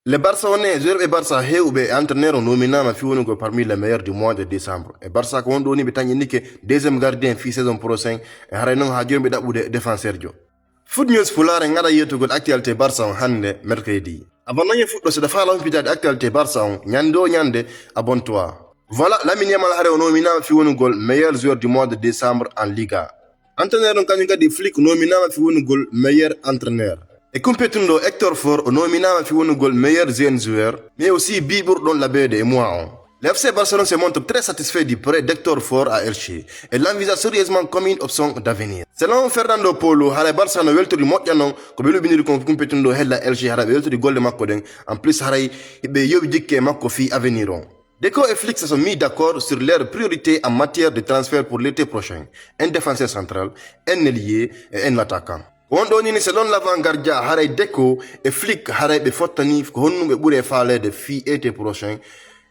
Le Barça on est joueur et Barça hewbe entraîneur nominama fi woni go parmi les meilleurs du mois de décembre. Et Barça ko wondo ni be tagni nike deuxième gardien fi saison prochain e haray non ha jombe dabbude défenseur jo. Foot news fulare ngada yetugol actualité Barça on hande mercredi. Avant nanye futdo se da fala on pitade actualité Barça on nyando nyande abonne-toi. Voilà, Lamine Yamal haray nominama fi woni gol meilleur joueur du mois de décembre en Liga. Entraîneur on kanyum gadi Flick nominama fi woni gol meilleur entraîneur. Et compétundo Hector Fort nominama fi woni gol meilleur jeune joueur, mais aussi Bibur don la BD et moi. Le FC Barcelone se montre très satisfait du prêt d'Hector Fort à Elche et l'envisage sérieusement comme une option d'avenir. Selon Fernando Polo, Hale Barça no weltori moƴƴanon ko ɓe luɓiniri ko compétundo hella Elche hara ɓe weltori golle makko ɗen en plus haray ɓe yoɓi jikke makko fi avenir on. Deco et Flick se sont mis d'accord sur leurs priorités en matière de transfert pour l'été prochain. Un défenseur central, un ailier et un attaquant. Wondo ni selon l'avant-garde haray Deco et Flick haray be fottani ko honnu be ɓure falede fi été prochain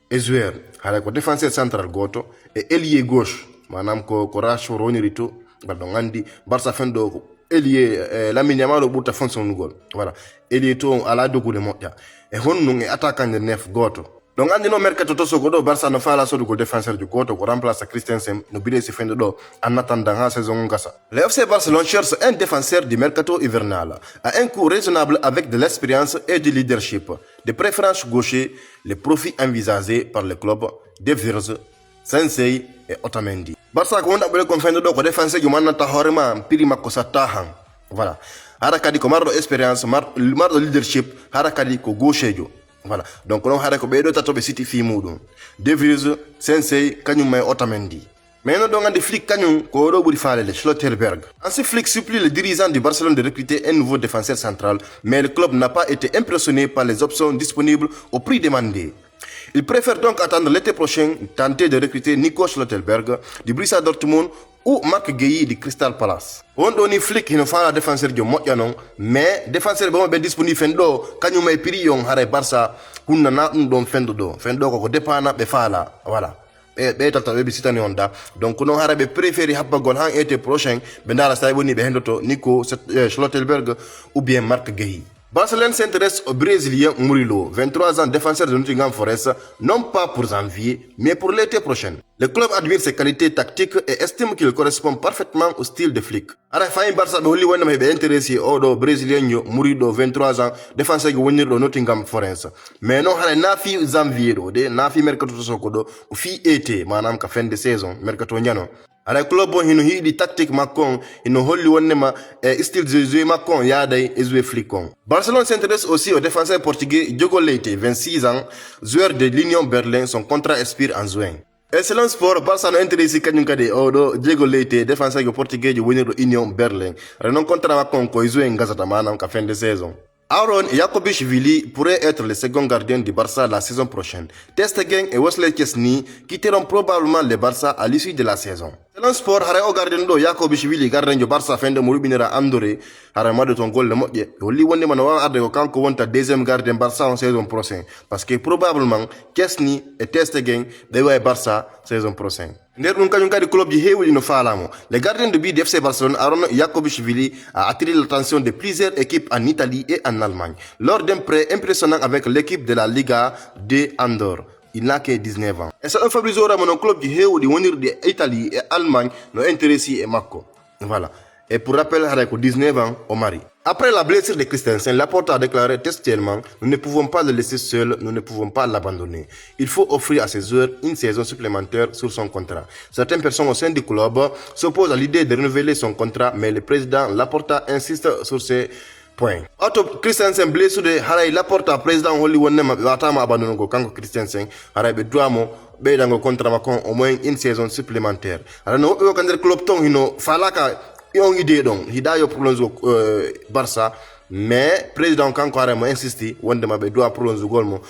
et joueur haray ko défenseur central goto et ailier gauche manam ko Rashford woniri to balɗo andi Barça fendo ko ailier Lamine Yamal ɓurta fonctionnugol voilà ailier to ala dogude moƴƴa e honnu e attaquant de nef goto donc andi no mercato to sogo do Barça no fala sodugol défenseur du goto ko remplace Christensen no bide si fende do en attendant ha saison gassa. Le FC Barcelone cherche un défenseur du mercato hivernal à un coût raisonnable avec de l'expérience et du leadership, de préférence gaucher, les profits envisagés par le club de Virz, Sensei et Otamendi. Barça ko wonda bele kon fende do ko défenseur ju manata horema piri makko sattahan. Voilà. Hara kadi ko mardo expérience mardo leadership hara kadi ko gauchejo. Voilà. Donc on a ko bedo tatobe city fi mudum. De Vries, Sensei, kanyum may Otamendi. Mais non donc des Flick kanyum ko do buri falele Schlotterberg. Ainsi Flick supplie le dirigeant du Barcelone de recruter un nouveau défenseur central, mais le club n'a pas été impressionné par les options disponibles au prix demandé. Il préfère donc attendre l'été prochain, tenter de recruter Nico Schlotterberg du Borussia Dortmund ou Marc Guehi du Crystal Palace. On donne Flick hino fala défenseur jo moƴƴanon mais défenseur bon be disponible fendo kanyum may prix yon haray Barça hunna na dum don fendo ko dépana be fala voilà be tata be bisitani onda donc non harabe préféri habbagol han été prochain be ndara say woni be hendoto Nico Schlotterberg ou bien Marc Guehi. Barcelone s'intéresse au Brésilien Murilo, 23 ans, défenseur de Nottingham Forest, non pas pour janvier, mais pour l'été prochain. Le club admire ses qualités tactiques et estime qu'il correspond parfaitement au style de Flick. Ara fayin Barça be holli wonna be intéressé au Brésilien Murilo, 23 ans, défenseur de Nottingham Forest. Mais non hara nafi janvier do de nafi mercato sokodo fi été manam ka fin de saison mercato nyano. Ara club bon hino hiidi tactique makon hino holli wonnema style de jeu makon yaday e jouer Flickon. Barcelone s'intéresse aussi au défenseur portugais Diogo Leite, 26 ans, joueur de l'Union Berlin. Son contrat expire en juin. Et selon Sport, Barça no intéressé kanyum kade odo Diogo Leite, défenseur portugais de Union Berlin. Renon contrat makon ko jouer ngazata manam ka fin de saison. Aaron Jakobishvili pourrait être le second gardien du Barça la saison prochaine. Ter Stegen et Wesley Chesney quitteront probablement le Barça à l'issue de la saison. Selon Sport, hare o gardien do Jakobishvili gardien du Barça fende mo rubinira Andoré hare mado ton golle moƴƴe holli wonde man wa arde ko kanko wonta deuxième gardien Barça en saison prochaine parce que probablement Chesney et Ter Stegen be way Barça saison prochaine. Nder ɗum kañum kadi club ji heewɗi no faalamo. Le gardien de but du FC Barcelone Aaron Jakobishvili a attiré l'attention de plusieurs équipes en Italie et en Allemagne lors d'un prêt impressionnant avec l'équipe de la Liga de Andorre. Il n'a que 19 ans. Et selon Fabrizio Romano, club ji heewɗi wonirde Italie et Allemagne no intéressé e makko. Voilà. Et pour rappel, avec 19 ans, au mari. Après la blessure de Christensen, Laporta a déclaré textuellement: nous ne pouvons pas le laisser seul, nous ne pouvons pas l'abandonner. Il faut offrir à ses joueurs une saison supplémentaire sur son contrat. Certaines personnes au sein du club s'opposent à l'idée de renouveler son contrat, mais le président Laporta insiste sur ces points. Otto Christensen blessure haray Laporta président holli wonnema ɓe watama abandonnugo kanko Christensen haray ɓe duwamo ɓeydango contrat makon au moins une saison supplémentaire. Hara no woɓɓe ko nder club ton hino falaka yon idée donc hida yo prolonge Barça mais président kanko hare mo insisti wondema ɓe doit prolonge golmo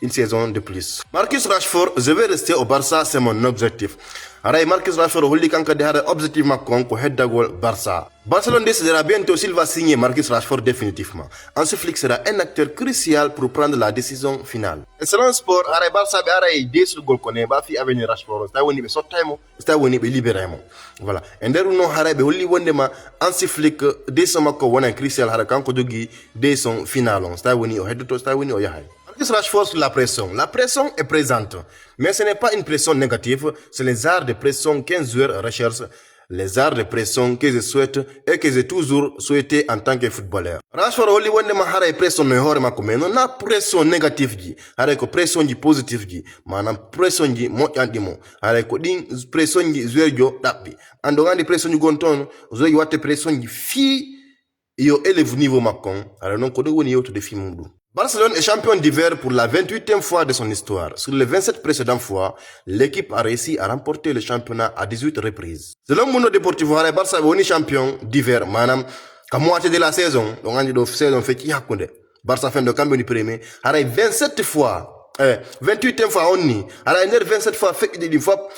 une saison de plus. Marcus Rashford, je vais rester au Barça, c'est mon objectif. Aray Marcus Rashford holli kanka de hare objectif makko ko heddagol Barça. Barcelone décidera bientôt s'il va signer Marcus Rashford définitivement. Hansi Flick sera un acteur crucial pour prendre la décision finale. Et selon Sport, aray Barça be aray desul gol kone ba fi avenir Rashford sta woni be sottaymo sta woni be liberaymo. Voilà. E nder no haray be holli wondema Hansi Flick décision makko wona crucial hara kanko jogi décision finale on sta woni o heddoto sta woni o yahay. Marcus Rashford sur la pression. La pression est présente, mais ce n'est pas une pression négative, c'est les arts de pression qu'un joueur recherche, les arts de pression que je souhaite et que j'ai toujours souhaité en tant que footballeur. Rashford oli wonde ma haray pression no hore makko mais non na pression négative ji, haray ko pression ji positive ji, manam pression ji moƴƴandi mo, haray ko din pression ji joueur jo dabbi. Ando gandi pression ji gon ton, joueur ji watte pression ji fi yo élève niveau makko, haray non ko do woni yewtude fi mudum. Barcelone est champion d'hiver pour la 28e fois de son histoire. Sur les 27 précédentes fois, l'équipe a réussi à remporter le championnat à 18 reprises. Selon Mundo Deportivo, le Barça est champion d'hiver, madame, à moitié de la saison, donc on dit que saison fait qui a connu. Barça fait le campion du premier, il 27 fois, 28e fois on y, il 27 fois fait une fois,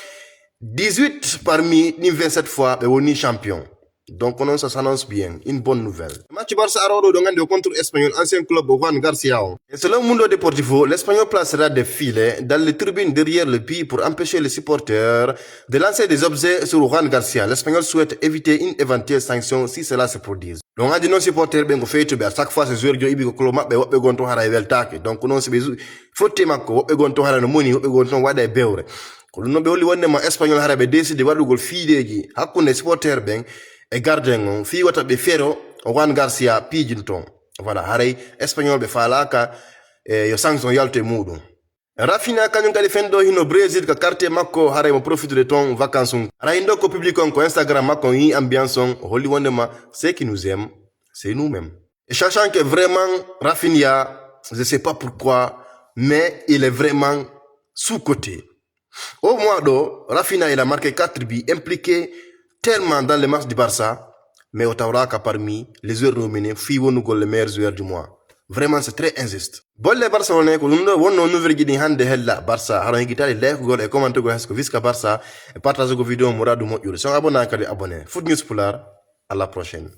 18 parmi les 27 fois, on est champion. Donc, ça s'annonce bien. Une bonne nouvelle. Le match Barça Arrodo contre l'Espagnol, ancien club de Juan Garcia. Et selon Mundo Deportivo, l'Espagnol placera des filets dans les tribunes derrière le but pour empêcher les supporters de lancer des objets sur Juan Garcia. L'Espagnol souhaite éviter une éventuelle sanction si cela se produise. Donc, on dit non supporters, ben, à chaque fois, ces joueurs, ils ont club, ben, ils ont gonton tak. Donc, on sait, faut te mako, ils ont gonton hara no money, ils ont gonton wada beure. Quand on a besoin de Espagnol hara be décide de voir le gol fideji, hakune supporter ben, e gardien fi wata be fero Juan Garcia pijinton voilà haray espagnol be falaka yo sanction yalte muɗum. Rafinha kañum kadi fendo hino Brésil ka carte makko haray mo profite de ton vacances ara hindo ko public on ko Instagram makko yi ambiance on holli wondema ceux qui nous aiment c'est nous-mêmes. Et sachant que vraiment Rafinha, je sais pas pourquoi, mais il est vraiment sous-coté. Au mois d'eau, Rafinha il a marqué 4 buts impliqués tellement dans le match du Barça, mais Otauraka parmi les joueurs nominés, les meilleurs joueurs du mois. Vraiment, c'est très injuste. Bon, les Barcelonais, nous avons nouvelle guide hande hella Barça, alors guitare like gol et commenter go hasko visca Barça et partager go vidéo moradu mo yuri. Si on abonne à abonné. Foot News Polar, à la prochaine.